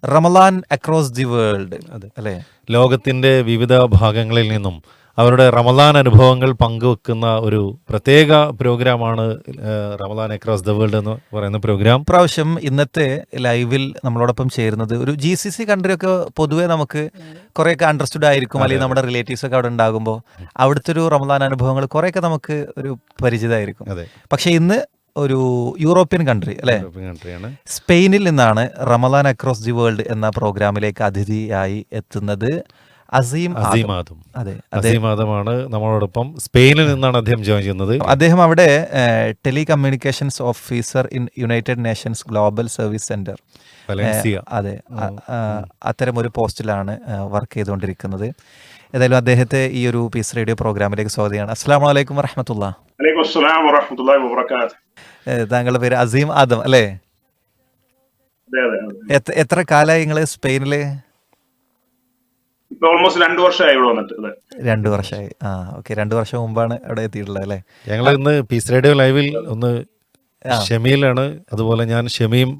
Ramadan across the world അല്ലേ? ലോകത്തിൻ്റെ വിവിധ ഭാഗങ്ങളിൽ നിന്നും അവരുടെ റമലാൻ അനുഭവങ്ങൾ പങ്കുവെക്കുന്ന ഒരു പ്രത്യേക പ്രോഗ്രാമാണ് റമലാൻ അക്രോസ് ദ വേൾഡ് എന്ന് പറയുന്ന പ്രോഗ്രാം. പ്രാവശ്യം ഇന്നത്തെ ലൈവിൽ നമ്മളോടൊപ്പം ചേരുന്നത് ഒരു GCC കൺട്രി ഒക്കെ പൊതുവെ നമുക്ക് കുറേയൊക്കെ അണ്ടർസ്റ്റുഡ് ആയിരിക്കും, അല്ലെങ്കിൽ നമ്മുടെ റിലേറ്റീവ്സ് ഒക്കെ അവിടെ ഉണ്ടാകുമ്പോൾ അവിടുത്തെ ഒരു റമലാൻ അനുഭവങ്ങൾ കുറേയൊക്കെ നമുക്ക് ഒരു പരിചിതമായിരിക്കും. പക്ഷെ ഇന്ന് ഒരു യൂറോപ്യൻ കൺട്രി അല്ലേ, സ്പെയിനിൽ നിന്നാണ് റമലാൻ അക്രോസ് ദി വേൾഡ് എന്ന പ്രോഗ്രാമിലേക്ക് അതിഥിയായി എത്തുന്നത് അസീം ആദം. അസീമാദമാണ് നമ്മളോടൊപ്പം. സ്പെയിനിൽ നിന്നാണ് അദ്ദേഹം ജോയിൻ ചെയ്യുന്നത്. അദ്ദേഹം അവിടെ telecommunications officer in United Nations global service centre, അതെ, അത്തരം ഒരു പോസ്റ്റിലാണ് വർക്ക് ചെയ്തുകൊണ്ടിരിക്കുന്നത്. ഏതായാലും അദ്ദേഹത്തെ ഈ ഒരു പീസ് റേഡിയോ പ്രോഗ്രാമിലേക്ക് സ്വാഗതമാണ്. അസ്സലാമു അലൈക്കും വറഹ്മത്തുള്ളാഹി. താങ്കളുടെ പേര് അസീം ആദം അല്ലേ? എത്ര കാലമായി നിങ്ങള് സ്പെയിനില്? 2 വർഷമായി ഇവിടെ വന്നിട്ട്. 2 വർഷമായി. ഓക്കെ, 2 വർഷം മുമ്പാണ് അവിടെ എത്തിയിട്ടുള്ളത് അല്ലേ? ഞങ്ങൾ ഇന്ന് പീസ് റേഡിയോ ലൈവിൽ ഒന്ന് ഷമീലാണ്, അതുപോലെ ഞാൻ ഷമീം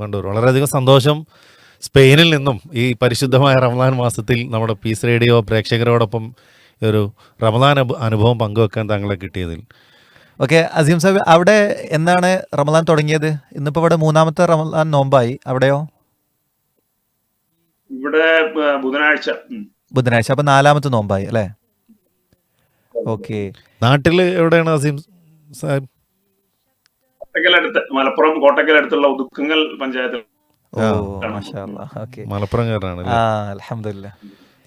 കണ്ടു. വളരെയധികം സന്തോഷം സ്പെയിനിൽ നിന്നും ഈ പരിശുദ്ധമായ റമദാൻ മാസത്തിൽ നമ്മുടെ പീസ് റേഡിയോ പ്രേക്ഷകരോടൊപ്പം ഒരു റമദാൻ അനുഭവം പങ്കുവെക്കാൻ താങ്കളെ കിട്ടിയതിൽ. ഓക്കെ, അസീം സാഹിബ്, അവിടെ എന്നാണ് റമദാൻ തുടങ്ങിയത്? ഇന്നിപ്പോൾ ഇവിടെ 3ാമത്തെ റമദാൻ നോമ്പായി. അവിടെയോ? ഇവിടെ ബുധനാഴ്ച. അപ്പൊ 4ാമത്തെ നോമ്പായി അല്ലേ? ഓക്കെ. നാട്ടില് എവിടെയാണ് അസീം സാഹിബ്? കോട്ടക്കലടുത്ത്, മലപ്പുറം കോട്ടക്കലടുത്തുള്ള ഉദുക്കങ്ങൽ പഞ്ചായത്തിൽ. മലപ്പുറംകാരനാണ്. അൽഹംദുലില്ലാ.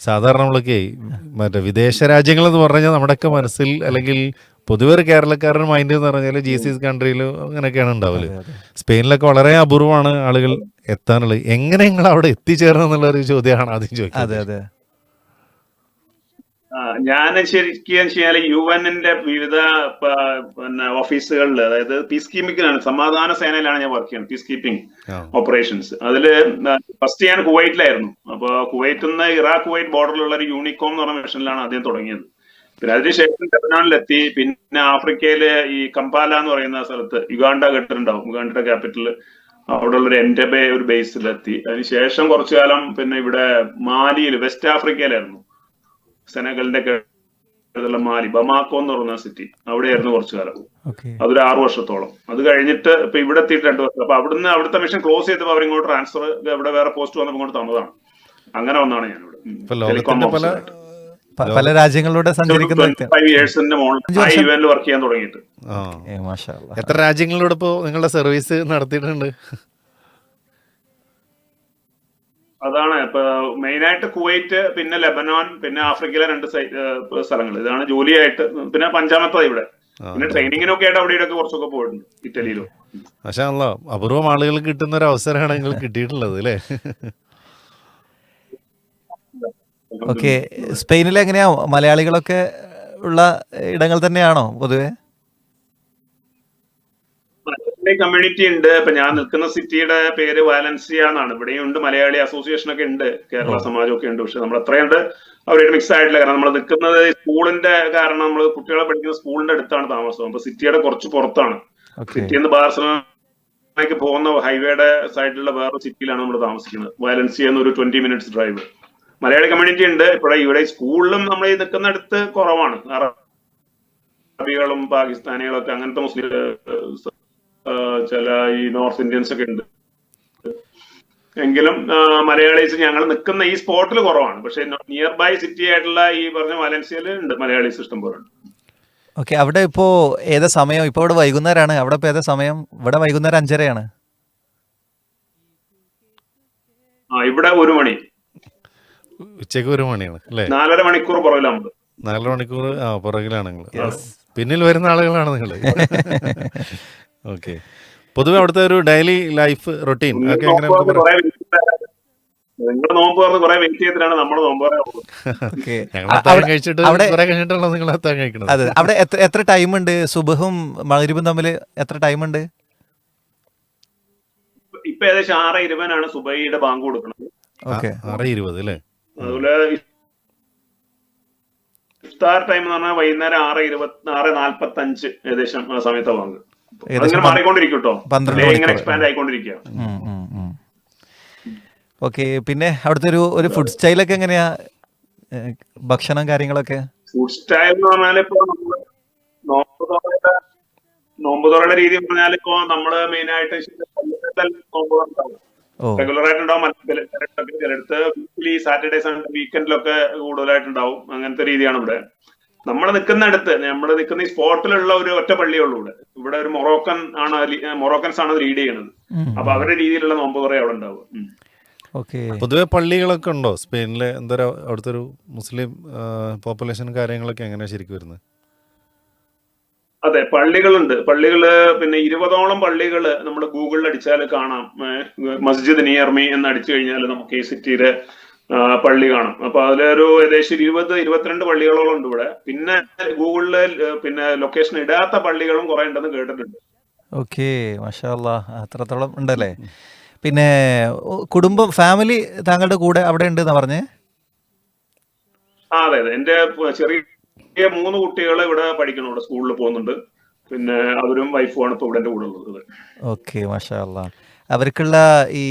സാധാരണ നമ്മളൊക്കെ മറ്റേ വിദേശ രാജ്യങ്ങൾ എന്ന് പറഞ്ഞാൽ നമ്മുടെയൊക്കെ മനസ്സിൽ, അല്ലെങ്കിൽ പൊതുവെ ഒരു കേരളക്കാരൻ മൈൻഡ് എന്ന് പറഞ്ഞാൽ GCC കൺട്രിയിൽ അങ്ങനെയൊക്കെയാണ് ഉണ്ടാവല്. സ്പെയിനിലൊക്കെ വളരെ അപൂർവമാണ് ആളുകൾ എത്താനുള്ളത്. എങ്ങനെ നിങ്ങൾ അവിടെ എത്തിച്ചേർന്നു എന്നുള്ളൊരു ചോദ്യമാണ് ആദ്യം ചോദിക്കുന്നത്. ഞാൻ ശരിക്കും UN-ന്റെ വിവിധ ഓഫീസുകളിൽ, അതായത് പീസ് കീപ്പിങ്ങിലാണ്, സമാധാന സേനയിലാണ് ഞാൻ വർക്ക് ചെയ്യുന്നത്, പീസ് കീപ്പിംഗ് ഓപ്പറേഷൻസ്. അതില് ഫസ്റ്റ് ഞാൻ കുവൈറ്റിലായിരുന്നു. അപ്പൊ കുവൈറ്റിൽ നിന്ന് ഇറാഖ്-കുവൈറ്റ് ബോർഡറിലുള്ള ഒരു യൂണിക്കോം എന്ന് പറഞ്ഞ മിഷനിലാണ് ആദ്യം തുടങ്ങിയത്. പിന്നെ അതിനുശേഷം ലെബനാനിലെത്തി. പിന്നെ ആഫ്രിക്കയിലെ ഈ കമ്പാല എന്ന് പറയുന്ന സ്ഥലത്ത്, യുഗാണ്ട കേട്ടിട്ടുണ്ടാവും, യുഗാണ്ടയുടെ ക്യാപിറ്റൽ, അവിടെ ഉള്ളൊരു എൻഡബെ ഒരു ബേസിലെത്തി. അതിനുശേഷം കുറച്ചു കാലം പിന്നെ ഇവിടെ മാലിയിൽ, വെസ്റ്റ് ആഫ്രിക്കയിലായിരുന്നു, സെനഗലിന്റെ മാലി, ബമാക്കോ എന്ന് പറയുന്ന സിറ്റി, അവിടെയായിരുന്നു കുറച്ചു കാലം. അതൊരു 6 വർഷത്തോളം. അത് കഴിഞ്ഞിട്ട് ഇപ്പൊ ഇവിടെ എത്തിയിട്ട് 2 വർഷം. അപ്പൊ അവിടുത്തെ മിഷൻ ക്ലോസ് ചെയ്തപ്പോൾ അവരിങ്ങോട്ട് ട്രാൻസ്ഫർ, ഇവിടെ വേറെ പോസ്റ്റ് വന്നപ്പോൾ ഇങ്ങോട്ട് തന്നതാണ്. അങ്ങനെ വന്നാണ് ഞാനിവിടെ പല രാജ്യങ്ങളിലൂടെ സഞ്ചരിക്കുന്ന 5 ഇയേഴ്സിന്റെ മുകളിൽ വർക്ക് ചെയ്യാൻ തുടങ്ങിയിട്ട്. എത്ര രാജ്യങ്ങളിലൂടെ ഇപ്പോ നിങ്ങളുടെ സർവീസ് നടത്തിയിട്ടുണ്ട്? അതാണ് ഇപ്പൊ മെയിനായിട്ട് കുവൈറ്റ്, പിന്നെ ലെബനോൻ, പിന്നെ ആഫ്രിക്കയിലെ 2 സ്ഥലങ്ങൾ. ഇതാണ് ജോലിയായിട്ട്. പിന്നെ 5ാമത്തെ ഇവിടെ. പിന്നെ ട്രെയിനിങ്ങിനൊക്കെ ആയിട്ട് അവിടെ ഇവിടെയൊക്കെ കുറച്ചൊക്കെ പോയിട്ടുണ്ട്, ഇറ്റലിയിലും. മാഷാ അല്ലാഹ്, അപൂർവം ആളുകൾ കിട്ടുന്ന ഒരു അവസരമാണ് നിങ്ങൾ കിട്ടിയിട്ടുള്ളത് അല്ലേ? ഓക്കെ, സ്പെയിനിൽ എങ്ങനെയാ, മലയാളികളൊക്കെ ഉള്ള ഇടങ്ങൾ തന്നെയാണോ പൊതുവെ? കമ്മ്യൂണിറ്റി ഉണ്ട്. ഇപ്പൊ ഞാൻ നിൽക്കുന്ന സിറ്റിയുടെ പേര് വാലൻസിയ എന്നാണ്. ഇവിടെയും ഉണ്ട്, മലയാളി അസോസിയേഷൻ ഒക്കെ ഉണ്ട്, കേരള സമാജമൊക്കെ ഉണ്ട്. പക്ഷെ നമ്മൾ അത്രയുണ്ട് അവരായിട്ട് മിക്സ് ആയിട്ടില്ല. കാരണം നമ്മൾ നിൽക്കുന്നത് സ്കൂളിന്റെ കാരണം, നമ്മൾ കുട്ടികളെ പഠിക്കുന്ന സ്കൂളിന്റെ അടുത്താണ് താമസം. അപ്പൊ സിറ്റിയുടെ കുറച്ച് പുറത്താണ്. സിറ്റിയിൽ നിന്ന് ബാർസലോണയ്ക്ക് പോകുന്ന ഹൈവേയുടെ സൈഡിലുള്ള വേറൊരു സിറ്റിയിലാണ് നമ്മൾ താമസിക്കുന്നത്. വാലൻസിയ എന്നൊരു 20 മിനിറ്റ്സ് ഡ്രൈവ്. മലയാളി കമ്മ്യൂണിറ്റി ഉണ്ട് ഇവിടെ. സ്കൂളിലും നമ്മൾ ഈ നിൽക്കുന്നിടത്ത് കുറവാണ്. അറബികളും പാകിസ്ഥാനികളും ഒക്കെ, അങ്ങനത്തെ മുസ്ലിം, ചില ഈ നോർത്ത് ഇന്ത്യൻസ് ഒക്കെ ഉണ്ട്. എങ്കിലും മലയാളീസ് ഞങ്ങൾ നിൽക്കുന്ന ഈ സ്പോട്ടിൽ കുറവാണ്. പക്ഷെ നിയർ ബൈ സിറ്റി ആയിട്ടുള്ള ഈ പറഞ്ഞ വാലൻസിയയിൽ ഉണ്ട് മലയാളീസ് ഇഷ്ടം പോലെ. ഓക്കെ, അവിടെ ഇപ്പോ ഏതാ സമയം? ഇപ്പൊ ഇവിടെ വൈകുന്നേരമാണ്. അവിടെ ഇപ്പൊ ഏതാ സമയം? ഇവിടെ വൈകുന്നേരം 5:30 ഇവിടെ 1 മണി, ഉച്ചക്ക് 1 മണിയാണ് അല്ലേ? 4.5 മണിക്കൂർ പുറകിലാണ്. 4 മണിക്കൂർ പുറകിലാണ് നിങ്ങൾ. പിന്നിൽ വരുന്ന ആളുകളാണ് നിങ്ങൾ. ഓക്കെ, പൊതുവെ അവിടുത്തെ ഒരു ഡെയിലി ലൈഫ് റൊട്ടീൻ ഒക്കെ എങ്ങനെ? നിങ്ങൾ നോമ്പ് പറഞ്ഞ് കുറെ വെയിറ്റ് ചെയ്തിട്ടാണ് നമ്മൾ നോമ്പ് കഴിച്ചിട്ട് കുറെ കഴിഞ്ഞിട്ടാണോ നിങ്ങൾ അത്താഴം കഴിക്കുന്നത്? അതെ. അവിടെ എത്ര ടൈം ഉണ്ട്? സുബഹും മഗ്‌രിബും തമ്മിൽ എത്ര ടൈം ഉണ്ട്? ഇപ്പൊ ഏകദേശം 6:20 സുബഹിയുടെ ബാങ്ക് കൊടുക്കുന്നത്. 6:20 അല്ലേ? അതുപോലെ ഇഫ്താർ ടൈം എന്ന് പറഞ്ഞാൽ വൈകുന്നേരം 6:45 ഏകദേശം ആ സമയത്ത് ബാങ്ക്. അങ്ങനെ മാറിക്കൊണ്ടിരിക്കും കേട്ടോ, ഇങ്ങനെ എക്സ്പാൻഡ് ആയിക്കൊണ്ടിരിക്കുക. ഓക്കെ. പിന്നെ അവിടുത്തെ ഒരു ഫുഡ് സ്റ്റൈലൊക്കെ എങ്ങനെയാ? ഏഹ്, ഭക്ഷണം കാര്യങ്ങളൊക്കെ? ഫുഡ് സ്റ്റൈൽ എന്ന് പറഞ്ഞാൽ ഇപ്പൊ നമ്മള് നോമ്പ് തുറയുടെ നോമ്പ് തുറയുടെ രീതി പറഞ്ഞാൽ ഇപ്പൊ നമ്മള് മെയിൻ ആയിട്ട് നോമ്പ് തുറ ഉണ്ടാവും. ഓ. റെഗുലർ ആയിട്ടുണ്ടാവും. ചിലടത്ത് വീക്ക്ലി സാറ്റർഡേ സൺഡേ വീക്കെൻഡിലൊക്കെ കൂടുതലായിട്ടുണ്ടാവും. അങ്ങനത്തെ രീതിയാണ് ഇവിടെ. നമ്മൾ നിൽക്കുന്ന ഈ സ്പോട്ടിലുള്ള ഒരു ഒറ്റ പള്ളിയേ ഉള്ളൂ ഇവിടെ. ഇവിടെ ഒരു മൊറോക്കൻസ് ആണ് ലീഡ് ചെയ്യുന്നത്. അപ്പൊ അവരുടെ രീതിയിലുള്ള നോമ്പ് തുറ അവിടെ ഉണ്ടാവും. ഓക്കെ. പൊതുവെ പള്ളികളൊക്കെ ഉണ്ടോ സ്പെയിനിലെ? എന്താ അവിടുത്തെ ഒരു മുസ്ലിം പോപ്പുലേഷൻ കാര്യങ്ങളൊക്കെ എങ്ങനെയാ ശരിക്കും വരുന്നത്? അതെ, പള്ളികളുണ്ട്. പള്ളികള് പിന്നെ 20ഓളം പള്ളികള് നമ്മൾ ഗൂഗിളിൽ അടിച്ചാൽ കാണാം. മസ്ജിദ് നിയർ മീ എന്ന് അടിച്ചു കഴിഞ്ഞാൽ നമുക്ക് ഈ സിറ്റിയിലെ പള്ളി കാണാം. അപ്പൊ അതിലൊരു ഏകദേശം 22 പള്ളികളോളം ഉണ്ട് ഇവിടെ. പിന്നെ ഗൂഗിളില് പിന്നെ ലൊക്കേഷൻ ഇടാത്ത പള്ളികളും കുറെ ഉണ്ടെന്ന് കേട്ടിട്ടുണ്ട്. ഓക്കെ. മാഷാ അല്ലാ, അത്രത്തോളം ഉണ്ടല്ലേ. പിന്നെ കുടുംബം, ഫാമിലി താങ്കളുടെ കൂടെ അവിടെ ഉണ്ട് എന്നാ പറഞ്ഞേ? അതെ അതെ, എന്റെ ചെറിയ 3 കുട്ടികൾ ഇവിടെ പഠിക്കണം, ഇവിടെ സ്കൂളിൽ പോകുന്നുണ്ട്. പിന്നെ അവരും വൈഫുമാണ് ഇപ്പൊ ഇവിടെ എന്റെ കൂടെ ഉള്ളത്. ഓക്കെ. മാഷാ അല്ലാ. അവർക്കുള്ള ഈ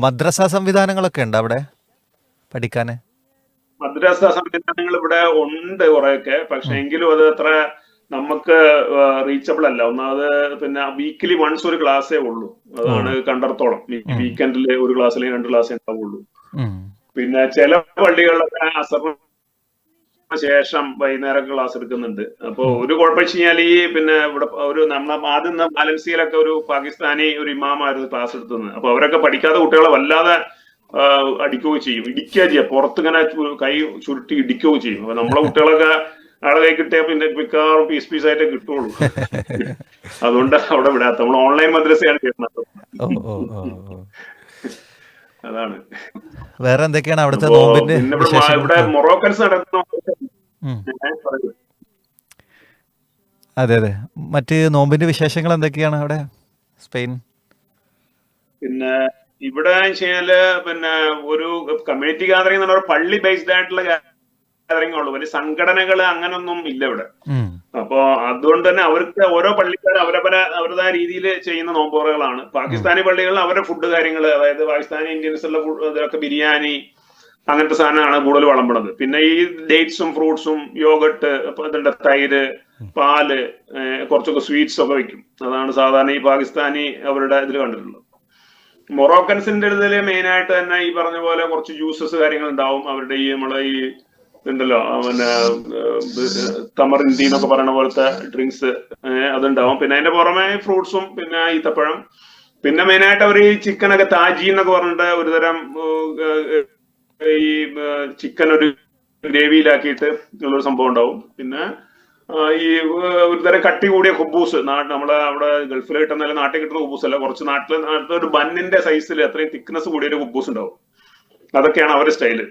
മദ്രസ സംവിധാനങ്ങളൊക്കെ ഉണ്ട് അവിടെ പഠിക്കാൻ? മദ്രസ സംവിധാനങ്ങൾ ഇവിടെ ഉണ്ട് കുറെയൊക്കെ. പക്ഷെ എങ്കിലും അത് അത്ര നമുക്ക് റീച്ചബിൾ അല്ല. ഒന്നാമത് പിന്നെ വീക്കിലി വൺസ് ഒരു ക്ലാസ്സേ ഉള്ളൂ. അതാണ് കണ്ടർത്തോളം. വീക്കെൻഡിൽ ഒരു ക്ലാസ് അല്ലെങ്കിൽ 2 ക്ലാസ്സേ ഉണ്ടാവുള്ളൂ. പിന്നെ ചില പള്ളികളിലൊക്കെ അസറിന് ശേഷം വൈകുന്നേരം ക്ലാസ് എടുക്കുന്നുണ്ട്. അപ്പൊ ഒരു കുഴപ്പം വെച്ച് കഴിഞ്ഞാൽ ഈ പിന്നെ ഇവിടെ ആദ്യം ബാലൻസിയിലൊക്കെ ഒരു പാകിസ്ഥാനി ഒരു ഇമാമായിരുന്നു ക്ലാസ് എടുത്തത്. അപ്പൊ അവരൊക്കെ പഠിക്കാത്ത കുട്ടികളെ വല്ലാതെ അടിക്കുകയും ചെയ്യും, ഇടിക്കുകയും ചെയ്യാം. പുറത്തിങ്ങനെ കൈ ചുരുട്ടി ഇടിക്കുകയും ചെയ്യും. അപ്പൊ നമ്മളെ കുട്ടികളൊക്കെ ആളെ കൈ കിട്ടിയാൽ പിന്നെ മിക്കവാറും പീസായിട്ടേ കിട്ടുള്ളൂ. അതുകൊണ്ട് അവിടെ വിടാത്ത നമ്മൾ ഓൺലൈൻ മദ്രസയാണ് ചെയ്യുന്നത്. അതാണ്. വേറെ എന്തൊക്കെയാണ് അവിടുത്തെ നോമ്പിന്റെ വിശേഷങ്ങൾ? ഇവിടെ മൊറോക്കൻസ് നടത്തുന്ന അതെ അതെ, മറ്റ് നോമ്പിന്റെ വിശേഷങ്ങൾ എന്തൊക്കെയാണ് അവിടെ സ്പെയിൻ? പിന്നെ ഇവിടെ വെച്ചാല് പിന്നെ ഒരു കമ്മ്യൂണിറ്റി ഗാദറിംഗ് എന്ന് പറഞ്ഞാൽ പള്ളി ബേസ്ഡ് ആയിട്ടുള്ള ഗാദറിംഗ് ഉള്ളൂ. വലിയ സംഘടനകൾ അങ്ങനൊന്നും ഇല്ല ഇവിടെ. അപ്പൊ അതുകൊണ്ട് തന്നെ അവർക്ക് ഓരോ പള്ളിക്കാരും അവരുടേതായ രീതിയിൽ ചെയ്യുന്ന നോമ്പുറകളാണ്. പാകിസ്ഥാനി പള്ളികളിൽ അവരുടെ ഫുഡ് കാര്യങ്ങൾ, അതായത് പാകിസ്ഥാനി ഇന്ത്യൻസുള്ള ഇതൊക്കെ ബിരിയാണി അങ്ങനത്തെ സാധനമാണ് കൂടുതൽ വിളമ്പണത്. പിന്നെ ഈ ഡേറ്റ്സും ഫ്രൂട്ട്സും യോഗട്ട്, ഇതിന്റെ തൈര്, പാല്, കുറച്ചൊക്കെ സ്വീറ്റ്സ് ഒക്കെ വെക്കും. അതാണ് സാധാരണ ഈ പാകിസ്ഥാനി അവരുടെ ഇതിൽ കണ്ടിട്ടുള്ളത്. മൊറോക്കൻസിന്റെ ഇതില് മെയിൻ ആയിട്ട് തന്നെ ഈ പറഞ്ഞ പോലെ കുറച്ച് ജ്യൂസസ് കാര്യങ്ങൾ ഉണ്ടാവും. അവരുടെ ഈ നമ്മളെ ഈ ഉണ്ടല്ലോ പിന്നെ തമറിന്തി എന്നൊക്കെ പറയുന്ന പോലത്തെ ഡ്രിങ്ക്സ് അതുണ്ടാവും. പിന്നെ അതിന്റെ പുറമെ ഫ്രൂട്ട്സും പിന്നെ ഈത്തപ്പഴം. പിന്നെ മെയിൻ ആയിട്ട് അവർ ഈ ചിക്കനൊക്കെ താജി എന്നൊക്കെ പറഞ്ഞിട്ട് ഒരുതരം ഈ ചിക്കൻ ഒരു ഗ്രേവിയിലാക്കിയിട്ട് ഉള്ളൊരു സംഭവം ഉണ്ടാവും. പിന്നെ ഈ ഒരുതരം കട്ടി കൂടിയ കുബൂസ്, നമ്മളെ അവിടെ ഗൾഫിൽ കിട്ടുന്ന നാട്ടിൽ കിട്ടുന്ന കുബൂസ് അല്ല, കുറച്ച് നാട്ടിൽ ഒരു ബന്നിന്റെ സൈസിൽ അത്രയും തിക്നെസ് കൂടിയ ഒരു കുബൂസ് ഉണ്ടാവും. അതൊക്കെയാണ് അവരുടെ സ്റ്റൈല്.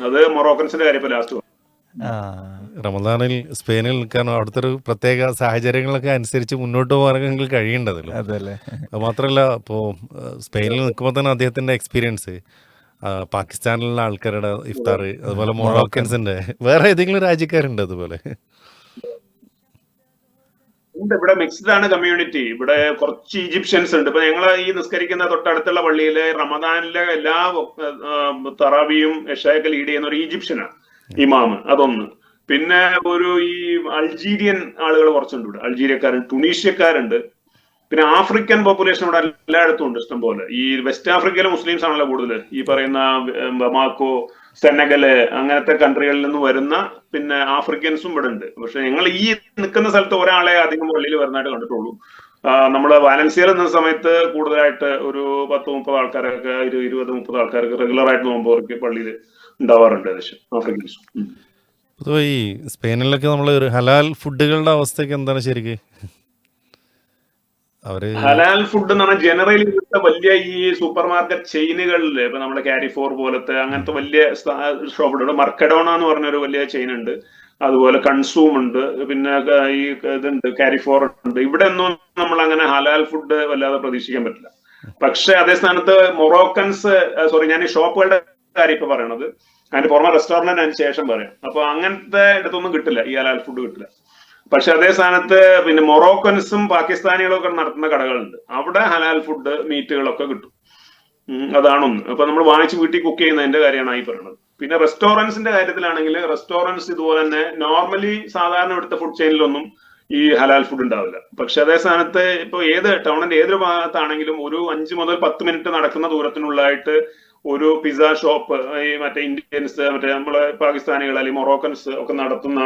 അത് മൊറോക്കൻസിന്റെ കാര്യം ഇപ്പൊ ലാസ്റ്റ്. റമദാനിൽ സ്പെയിനിൽ നിൽക്കാൻ അവിടുത്തെ ഒരു പ്രത്യേക സാഹചര്യങ്ങളൊക്കെ അനുസരിച്ച് മുന്നോട്ട് പോകാനെങ്കിൽ കഴിയേണ്ടതല്ലോ. അത് മാത്രമല്ല, ഇപ്പോൾ സ്പെയിനിൽ നിൽക്കുമ്പോൾ തന്നെ അദ്ദേഹത്തിന്റെ എക്സ്പീരിയൻസ് പാകിസ്ഥാനിലുള്ള ആൾക്കാരുടെ ഇഫ്താർ, അതുപോലെ മൊറോക്കൻസിന്റെ, വേറെ ഏതെങ്കിലും രാജ്യക്കാരുണ്ട് അതുപോലെ? ഇവിടെ മിക്സ്ഡ് ആണ് കമ്മ്യൂണിറ്റി. ഇവിടെ കുറച്ച് ഈജിപ്ഷ്യൻസ് ഉണ്ട്. ഇപ്പൊ ഞങ്ങൾ ഈ നിസ്കരിക്കുന്ന തൊട്ടടുത്തുള്ള പള്ളിയിലെ റമദാനിലെ എല്ലാ തറാവിയും എഷായൊക്കെ ലീഡ് ചെയ്യുന്ന ഒരു ഈജിപ്ഷ്യനാണ് ഇമാമ്, അതൊന്ന്. പിന്നെ ഒരു ഈ അൾജീരിയൻ ആളുകൾ കുറച്ചുണ്ട് ഇവിടെ, അൾജീരിയക്കാരുണ്ട്, ടുണീഷ്യക്കാരുണ്ട്. പിന്നെ ആഫ്രിക്കൻ പോപ്പുലേഷൻ ഇവിടെ എല്ലായിടത്തും ഉണ്ട് ഇഷ്ടം പോലെ. ഈ വെസ്റ്റ് ആഫ്രിക്കയിലെ മുസ്ലിംസ് ആണല്ലോ കൂടുതൽ. ഈ പറയുന്ന ബമാക്കോ, സെനഗല് അങ്ങനത്തെ കൺട്രികളിൽ നിന്ന് വരുന്ന പിന്നെ ആഫ്രിക്കൻസും ഇവിടെ ഉണ്ട്. പക്ഷെ ഞങ്ങൾ ഈ നിൽക്കുന്ന സ്ഥലത്ത് ഒരാളെ അധികം പള്ളിയിൽ വരുന്നതായിട്ട് കണ്ടിട്ടുള്ളൂ. നമ്മള് വാലൻസിയയിൽ നിന്ന സമയത്ത് കൂടുതലായിട്ട് ഒരു 10-30 ആൾക്കാരൊക്കെ 20-30 ആൾക്കാർക്ക് റെഗുലർ ആയിട്ട് നോമ്പവർക്ക് പള്ളിയിൽ ഉണ്ടാവാറുണ്ട് ഏകദേശം ആഫ്രിക്കൻസും. പൊതുവെ ഈ സ്പെയിനിലൊക്കെ നമ്മൾ ഒരു ഹലാൽ ഫുഡുകളുടെ അവസ്ഥയൊക്കെ എന്താണ് ശരിക്കും? ഹലാൽ ഫുഡ് എന്ന് പറഞ്ഞാൽ ജനറലി വലിയ ഈ സൂപ്പർ മാർക്കറ്റ് ചെയിനുകളിൽ ഇപ്പൊ നമ്മുടെ കാരിഫോർ പോലത്തെ അങ്ങനത്തെ വലിയ ഷോപ്പുണ്ട്. മർക്കഡോണ എന്ന് പറഞ്ഞൊരു വലിയ ചെയിൻ ഉണ്ട്, അതുപോലെ കൺസൂം ഉണ്ട്, പിന്നെ ഈ ഇതുണ്ട് കാരിഫോർ ഉണ്ട്. ഇവിടെ ഒന്നും നമ്മൾ അങ്ങനെ ഹലാൽ ഫുഡ് വല്ലാതെ പ്രതീക്ഷിക്കാൻ പറ്റില്ല. പക്ഷെ അതേ സ്ഥാനത്ത് മൊറോക്കൻസ്, ഞാൻ ഈ ഷോപ്പുകളുടെ കാര്യം ഇപ്പൊ പറയണത്, അതിന്റെ പുറമെ റെസ്റ്റോറന്റിന് അതിന് ശേഷം പറയാം. അപ്പൊ അങ്ങനത്തെ ഇടത്തൊന്നും കിട്ടില്ല, ഈ ഹലാൽ ഫുഡ് കിട്ടില്ല. പക്ഷെ അതേ സ്ഥാനത്ത് പിന്നെ മൊറോക്കൻസും പാകിസ്ഥാനികളും ഒക്കെ നടത്തുന്ന കടകളുണ്ട്. അവിടെ ഹലാൽ ഫുഡ് മീറ്റുകളൊക്കെ കിട്ടും. അതാണൊന്ന്. അപ്പൊ നമ്മൾ വാങ്ങിച്ച് വീട്ടിൽ കുക്ക് ചെയ്യുന്നതിന്റെ കാര്യമാണ് ഈ പറയുന്നത്. പിന്നെ റെസ്റ്റോറൻറ്റ്സിന്റെ കാര്യത്തിലാണെങ്കിൽ റെസ്റ്റോറൻറ്റ്സ് ഇതുപോലെ തന്നെ നോർമലി സാധാരണ ഇവിടുത്തെ ഫുഡ് ചെയിനിലൊന്നും ഈ ഹലാൽ ഫുഡ് ഉണ്ടാവില്ല. പക്ഷെ അതേ സ്ഥാനത്ത് ഇപ്പൊ ടൗണിന്റെ ഏതൊരു ഭാഗത്താണെങ്കിലും ഒരു 5 മുതൽ 10 മിനിറ്റ് നടക്കുന്ന ദൂരത്തിനുള്ളതായിട്ട് ഒരു പിസ്സ ഷോപ്പ്, ഈ മറ്റേ ഇന്ത്യൻസ്, മറ്റേ നമ്മളെ പാകിസ്ഥാനികൾ അല്ലെങ്കിൽ മൊറോക്കൻസ് ഒക്കെ നടത്തുന്ന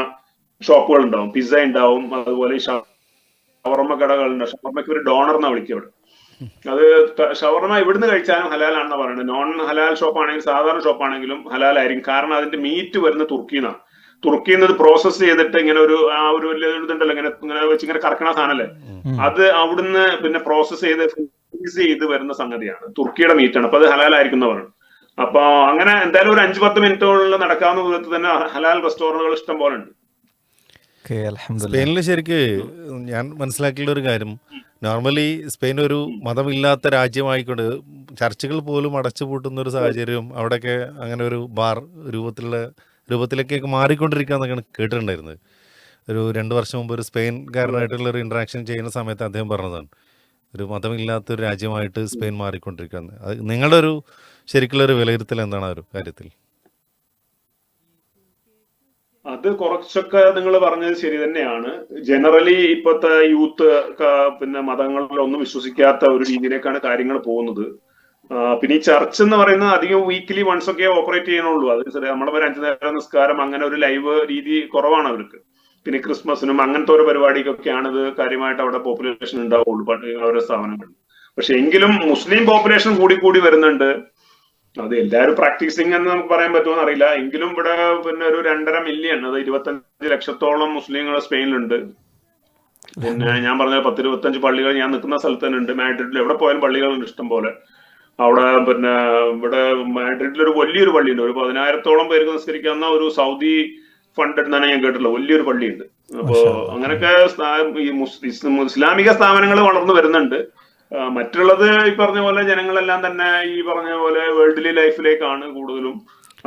ഷോപ്പുകൾ ഉണ്ടാവും. പിസ്സ ഉണ്ടാവും, അതുപോലെ ഷവർമ്മ കടകളുണ്ട്. ഷവർമ്മയ്ക്ക് ഒരു ഡോണർ എന്നാ വിളിക്കുക ഇവിടെ. അത് ഷവർമ്മ ഇവിടുന്ന് കഴിച്ചാലും ഹലാലാണെന്ന് പറയുന്നത്. നോൺ ഹലാൽ ഷോപ്പ് ആണെങ്കിലും സാധാരണ ഷോപ്പ് ആണെങ്കിലും ഹലാലായിരിക്കും. കാരണം അതിന്റെ മീറ്റ് വരുന്ന തുർക്കിന്നാണ്. തുർക്കിയിൽ നിന്ന് പ്രോസസ് ചെയ്തിട്ട് ഇങ്ങനെ ഒരു വലിയ ഇതുണ്ടല്ലോ, ഇങ്ങനെ വെച്ച് ഇങ്ങനെ കറക്കണ സാധനല്ലേ, അത് അവിടുന്ന് പിന്നെ പ്രോസസ് ചെയ്ത് വരുന്ന സംഗതിയാണ്. തുർക്കിയുടെ മീറ്റാണ്. അപ്പൊ അത് ഹലാലായിരിക്കും എന്ന് പറയുന്നത്. അപ്പൊ അങ്ങനെ എന്തായാലും ഒരു 5-10 മിനിറ്റുകളിൽ നടക്കാവുന്ന ദൂരത്ത് തന്നെ ഹലാൽ റെസ്റ്റോറന്റുകൾ ഇഷ്ടം പോലെ ഉണ്ട്. സ്പെയിനിൽ ശരിക്ക് ഞാൻ മനസ്സിലാക്കിയുള്ള ഒരു കാര്യം, നോർമലി സ്പെയിൻ ഒരു മതമില്ലാത്ത രാജ്യമായിക്കൊണ്ട് ചർച്ചുകൾ പോലും അടച്ചുപൂട്ടുന്ന ഒരു സാഹചര്യം അവിടെയൊക്കെ അങ്ങനെ ഒരു ബാർ രൂപത്തിലേക്കൊക്കെ മാറിക്കൊണ്ടിരിക്കുകയെന്നൊക്കെയാണ് കേട്ടിട്ടുണ്ടായിരുന്നത്. ഒരു 2 വർഷം മുമ്പ് ഒരു സ്പെയിൻകാരനായിട്ടുള്ള ഒരു ഇൻട്രാക്ഷൻ ചെയ്യുന്ന സമയത്ത് അദ്ദേഹം പറഞ്ഞതാണ്, ഒരു മതമില്ലാത്തൊരു രാജ്യമായിട്ട് സ്പെയിൻ മാറിക്കൊണ്ടിരിക്കുകയാണ്. അത് നിങ്ങളുടെ ഒരു ശരിക്കുള്ളൊരു വിലയിരുത്തൽ എന്താണ് ആ ഒരു കാര്യത്തിൽ? അത് കുറച്ചൊക്കെ നിങ്ങൾ പറഞ്ഞത് ശരി തന്നെയാണ്. ജനറലി ഇപ്പോഴത്തെ യൂത്ത് പിന്നെ മതങ്ങളിലൊന്നും വിശ്വസിക്കാത്ത ഒരു രീതിയിലേക്കാണ് കാര്യങ്ങൾ പോകുന്നത്. പിന്നെ ഈ ചർച്ച് എന്ന് പറയുന്നത് അധികം വീക്കിലി വൺസ് ഒക്കെ ഓപ്പറേറ്റ് ചെയ്യണുള്ളൂ. അത് നമ്മളെ ഒരു 5 നേരം നിസ്കാരം, അങ്ങനെ ഒരു ലൈവ് രീതി കുറവാണ് അവർക്ക്. പിന്നെ ക്രിസ്മസിനും അങ്ങനത്തെ ഒരു പരിപാടിക്കൊക്കെയാണ് ഇത് കാര്യമായിട്ട് അവിടെ പോപ്പുലേഷൻ ഉണ്ടാവുള്ളൂ അവരുടെ സ്ഥാപനങ്ങളിൽ. പക്ഷെ എങ്കിലും മുസ്ലിം പോപ്പുലേഷൻ കൂടി വരുന്നുണ്ട്. അത് എല്ലാവരും പ്രാക്ടീസിങ് എന്ന് നമുക്ക് പറയാൻ പറ്റുമോ അറിയില്ല. എങ്കിലും ഇവിടെ പിന്നെ ഒരു 2.5 മില്യൺ, അത് 25 ലക്ഷത്തോളം മുസ്ലിങ്ങൾ സ്പെയിനിലുണ്ട്. പിന്നെ ഞാൻ പറഞ്ഞ 10-25 പള്ളികൾ ഞാൻ നിൽക്കുന്ന സ്ഥലത്ത് തന്നെ ഉണ്ട്. മാഡ്രിഡിൽ എവിടെ പോയാലും പള്ളികളുണ്ട് ഇഷ്ടം പോലെ. അവിടെ പിന്നെ ഇവിടെ മാഡ്രിഡിൽ ഒരു വലിയൊരു പള്ളിയുണ്ട്. ഒരു 10,000-ഓളം പേർക്ക് നിസ്കരിക്കാവുന്ന ഒരു സൗദി ഫണ്ട് എന്നാണ് ഞാൻ കേട്ടിട്ടുള്ളത്. വലിയൊരു പള്ളിയുണ്ട്. അപ്പോ അങ്ങനെയൊക്കെ ഈ ഇസ്ലാമിക സ്ഥാപനങ്ങൾ വളർന്നു വരുന്നുണ്ട്. മറ്റുള്ളത് ഈ പറഞ്ഞ പോലെ ജനങ്ങളെല്ലാം തന്നെ ഈ പറഞ്ഞ പോലെ വേൾഡ്ലി ലൈഫിലേക്കാണ് കൂടുതലും.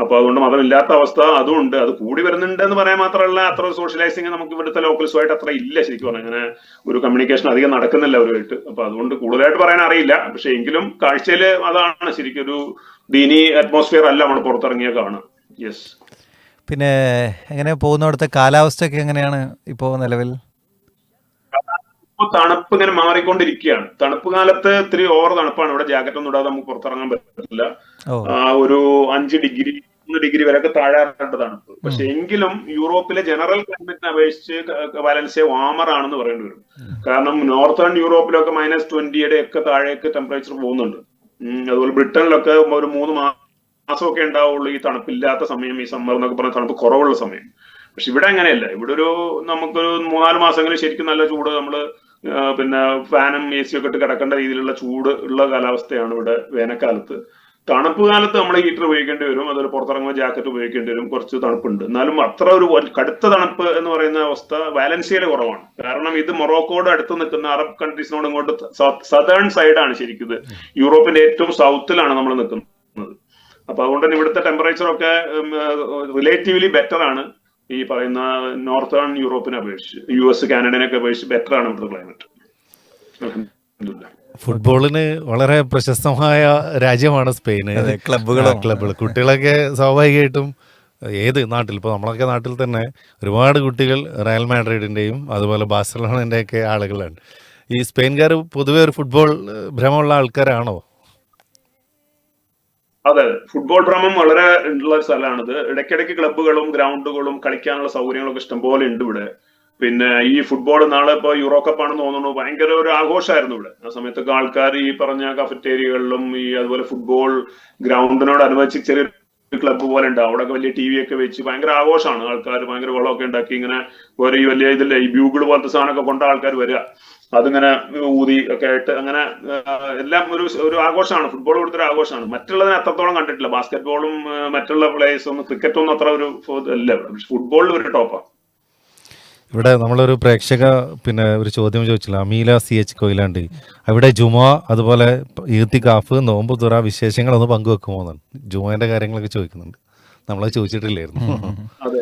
അപ്പൊ അതുകൊണ്ട് മതമില്ലാത്ത അവസ്ഥ അതും ഉണ്ട്. അത് കൂടി വരുന്നുണ്ട് എന്ന് പറയാൻ മാത്രമല്ല, അത്ര സോഷ്യലൈസിങ് നമുക്ക് ഇവിടുത്തെ ലോക്കൽസുമായിട്ട് അത്ര ഇല്ല. ശരിക്കും പറഞ്ഞാൽ അങ്ങനെ ഒരു കമ്മ്യൂണിക്കേഷൻ അധികം നടക്കുന്നില്ല അവരുമായിട്ട്. അപ്പൊ അതുകൊണ്ട് കൂടുതലായിട്ട് പറയാൻ അറിയില്ല. പക്ഷെ എങ്കിലും കാഴ്ചയില് അതാണ് ശരിക്കും ഒരു ദീനി അറ്റ്മോസ്ഫിയർ അല്ല നമ്മൾ പുറത്തിറങ്ങിയ കാണുക. യെസ്. പിന്നെ എങ്ങനെ പോകുന്ന അവിടുത്തെ കാലാവസ്ഥയൊക്കെ എങ്ങനെയാണ് ഇപ്പോ നിലവിൽ? തണുപ്പ് ഇങ്ങനെ മാറിക്കൊണ്ടിരിക്കുകയാണ്. തണുപ്പ് കാലത്ത് ഇത്തിരി ഓവർ തണുപ്പാണ്. ഇവിടെ ജാക്കറ്റ് ഒന്നും ഇടാതെ നമുക്ക് പുറത്തിറങ്ങാൻ പറ്റില്ല. ഒരു 5 ഡിഗ്രി 3 ഡിഗ്രി വരെയൊക്കെ താഴാറുണ്ട് തണുപ്പ്. പക്ഷെ എങ്കിലും യൂറോപ്പിലെ ജനറൽ ക്ലൈമറ്റിനെ അപേക്ഷിച്ച് വാലൻസിയ വാമർ ആണെന്ന് പറയേണ്ടി വരും. കാരണം നോർത്തേൺ യൂറോപ്പിലൊക്കെ -20 ഒക്കെ താഴേക്ക് ടെമ്പറേച്ചർ പോകുന്നുണ്ട്. അതുപോലെ ബ്രിട്ടനിലൊക്കെ ഒരു 3 മാസമൊക്കെ ഉണ്ടാവുള്ളൂ ഈ തണുപ്പില്ലാത്ത സമയം, ഈ സമ്മർ എന്നൊക്കെ പറഞ്ഞ തണുപ്പ് കുറവുള്ള സമയം. പക്ഷെ ഇവിടെ അങ്ങനെയല്ല. ഇവിടെ നമുക്കൊരു 3-4 മാസമെങ്കിലും ശരിക്കും നല്ല ചൂട്, നമ്മള് പിന്നെ ഫാനും AC ഒക്കെ ഇട്ട് കിടക്കേണ്ട രീതിയിലുള്ള ചൂട് ഉള്ള കാലാവസ്ഥയാണ് ഇവിടെ വേനൽക്കാലത്ത്. തണുപ്പ് കാലത്ത് നമ്മൾ ഹീറ്റർ ഉപയോഗിക്കേണ്ടി വരും. അതുപോലെ പുറത്തിറങ്ങുമ്പോൾ ജാക്കറ്റ് ഉപയോഗിക്കേണ്ടി വരും. കുറച്ച് തണുപ്പുണ്ട്. എന്നാലും അത്ര ഒരു കടുത്ത തണുപ്പ് എന്ന് പറയുന്ന അവസ്ഥ വാലൻസിയയില് കുറവാണ്. കാരണം ഇത് മൊറോക്കോട് അടുത്ത് നിൽക്കുന്ന അറബ് കൺട്രീസിനോട് ഇങ്ങോട്ട് സദേൺ സൈഡാണ് ശരിക്കും. ഇത് യൂറോപ്പിന്റെ ഏറ്റവും സൗത്തിലാണ് നമ്മൾ നിൽക്കുന്നത്. അപ്പൊ അതുകൊണ്ട് തന്നെ ഇവിടുത്തെ ടെമ്പറേച്ചർ ഒക്കെ റിലേറ്റീവ്ലി ബെറ്റർ ആണ് ഈ പറയുന്ന നോർത്തേൺ യൂറോപ്പിനെ അപേക്ഷിച്ച്. US കാനഡനൊക്കെ അപേക്ഷിച്ച് ബെറ്റർ ആണ് ഇവിടുത്തെ ക്ലൈമറ്റ്. ഫുട്ബോളിന് വളരെ പ്രശസ്തമായ രാജ്യമാണ് സ്പെയിൻ. ക്ലബ്ബുകൾ കുട്ടികളൊക്കെ സ്വാഭാവികമായിട്ടും ഏത് നാട്ടിൽ, ഇപ്പോൾ നമ്മളൊക്കെ നാട്ടിൽ തന്നെ ഒരുപാട് കുട്ടികൾ റയൽ മാഡ്രിഡിൻ്റെയും അതുപോലെ ബാഴ്സലോണൻ്റെയൊക്കെ ആളുകളാണ്. ഈ സ്പെയിൻകാർ പൊതുവെ ഒരു ഫുട്ബോൾ ഭ്രമമുള്ള ആൾക്കാരാണോ? അതെ, ഫുട്ബോൾ ഭ്രമം വളരെ ഉള്ള ഒരു സ്ഥലമാണിത്. ഇടയ്ക്കിടയ്ക്ക് ക്ലബ്ബുകളും ഗ്രൗണ്ടുകളും കളിക്കാനുള്ള സൗകര്യങ്ങളൊക്കെ ഇഷ്ടംപോലെ ഉണ്ട് ഇവിടെ. പിന്നെ ഈ ഫുട്ബോൾ നാളെ ഇപ്പൊ യൂറോ കപ്പ് ആണെന്ന് തോന്നുന്നു, ഭയങ്കര ഒരു ആഘോഷമായിരുന്നു ഇവിടെ. ആ സമയത്തൊക്കെ ആൾക്കാർ ഈ പറഞ്ഞ കഫറ്റേരിയകളിലും ഈ അതുപോലെ ഫുട്ബോൾ ഗ്രൗണ്ടിനോടനുബന്ധിച്ച് ചെറിയ ക്ലബ്ബ് പോലെ ഉണ്ട്. അവിടെ വലിയ TV ഒക്കെ വെച്ച് ഭയങ്കര ആഘോഷമാണ്. ആൾക്കാർ ഭയങ്കര വെള്ളമൊക്കെ ഉണ്ടാക്കി ഇങ്ങനെ ഒരു വലിയ ഇതില്ലേ ഈ ബ്യൂഗിൾ പോലത്തെ സാധനമൊക്കെ കൊണ്ട് ആൾക്കാർ വരിക, അതിങ്ങനെ ഊതി ഒക്കെ ആയിട്ട് അങ്ങനെ എല്ലാം ഒരു ആഘോഷമാണ്. ഫുട്ബോൾ ഇവിടുത്തെ ഒരു ആഘോഷമാണ്. മറ്റുള്ളതിനെ അത്രത്തോളം കണ്ടിട്ടില്ല. ബാസ്കറ്റ് ബോളും മറ്റുള്ള പ്ലേയേഴ്സും ക്രിക്കറ്റൊന്നും അത്ര ഒരു അല്ല. ഫുട്ബോളിൽ ഒരു ടോപ്പാണ്. ഇവിടെ നമ്മളൊരു പ്രേക്ഷക പിന്നെ ഒരു ചോദ്യം ചോദിച്ചില്ല, അമീല CH കൊയിലാണ്ട്. അവിടെ ജുമാ അതുപോലെ ഈത്തിക്കാഫ് നോമ്പ് തുറ വിശേഷങ്ങളൊന്ന് പങ്കുവെക്കുമോ എന്നാണ്. ജുമാന്റെ കാര്യങ്ങളൊക്കെ ചോദിക്കുന്നുണ്ട്. നമ്മളത് ചോദിച്ചിട്ടില്ലായിരുന്നു. അതെ,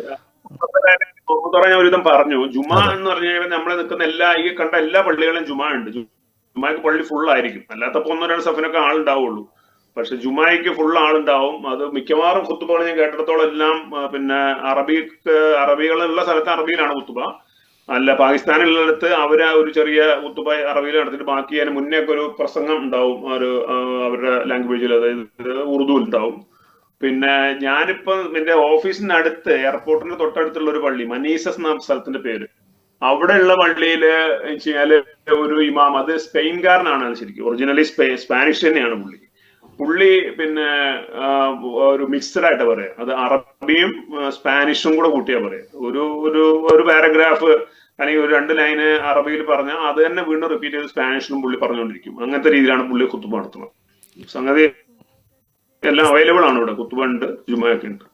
ഞാൻ ഒരുവിധം പറഞ്ഞു. ജുമാ എന്ന് പറഞ്ഞു കഴിഞ്ഞാൽ നമ്മൾ നിൽക്കുന്ന ഈ കണ്ട എല്ലാ പള്ളികളിലും ജുമാ ഉണ്ട്. ജുമാക്ക് പള്ളി ഫുൾ ആയിരിക്കും, അല്ലാത്തപ്പോ 1-2 സഫിനൊക്കെ ആളുണ്ടാവുള്ളൂ. പക്ഷെ ജുമായ്ക്ക് ഫുൾ ആളുണ്ടാവും. അത് മിക്കവാറും ഖുത്തുബകൾ ഞാൻ കേട്ടിടത്തോളം എല്ലാം പിന്നെ അറബികളുള്ള സ്ഥലത്ത് അറബിയിലാണ് ഖുത്തുബ. അല്ല പാകിസ്ഥാനിലുള്ളിടത്ത് ഒരു ചെറിയ ഖുത്തുബ അറബിയിൽ നടത്തിയിട്ട് ബാക്കി അതിന് മുന്നേ ഒക്കെ ഒരു പ്രസംഗം ഉണ്ടാവും അവരുടെ ലാംഗ്വേജിൽ, അതായത് ഉറുദുവിൽ ഉണ്ടാവും. പിന്നെ ഞാനിപ്പോ എന്റെ ഓഫീസിന്റെ അടുത്ത് എയർപോർട്ടിന്റെ തൊട്ടടുത്തുള്ള ഒരു പള്ളി, മനീസസ് എന്ന സ്ഥലത്തിന്റെ പേര്, അവിടെയുള്ള പള്ളിയില് വെച്ചാല് ഒരു ഇമാം, അത് സ്പെയിൻകാരനാണ് ശരിക്കും, ഒറിജിനലി സ്പാനിഷ് തന്നെയാണ് പുള്ളി പിന്നെ ഒരു മിക്സഡ് ആയിട്ട് പറയാം. അത് അറബിയും സ്പാനിഷും കൂടെ കൂട്ടിയാ പറയാം. ഒരു പാരഗ്രാഫ് അല്ലെങ്കിൽ ഒരു 2 ലൈന് അറബിയിൽ പറഞ്ഞാൽ അത് തന്നെ വീണ്ടും റിപ്പീറ്റ് ചെയ്ത് സ്പാനിഷിലും പുള്ളി പറഞ്ഞുകൊണ്ടിരിക്കും. അങ്ങനത്തെ രീതിയിലാണ് പുള്ളി ഖുത്ബ നടത്തുന്നത്. സംഗതി എല്ലാം അവൈലബിൾ ആണ് ഇവിടെ. ഖുത്ബ ഉണ്ട്, ജുമയൊക്കെ ഉണ്ട്.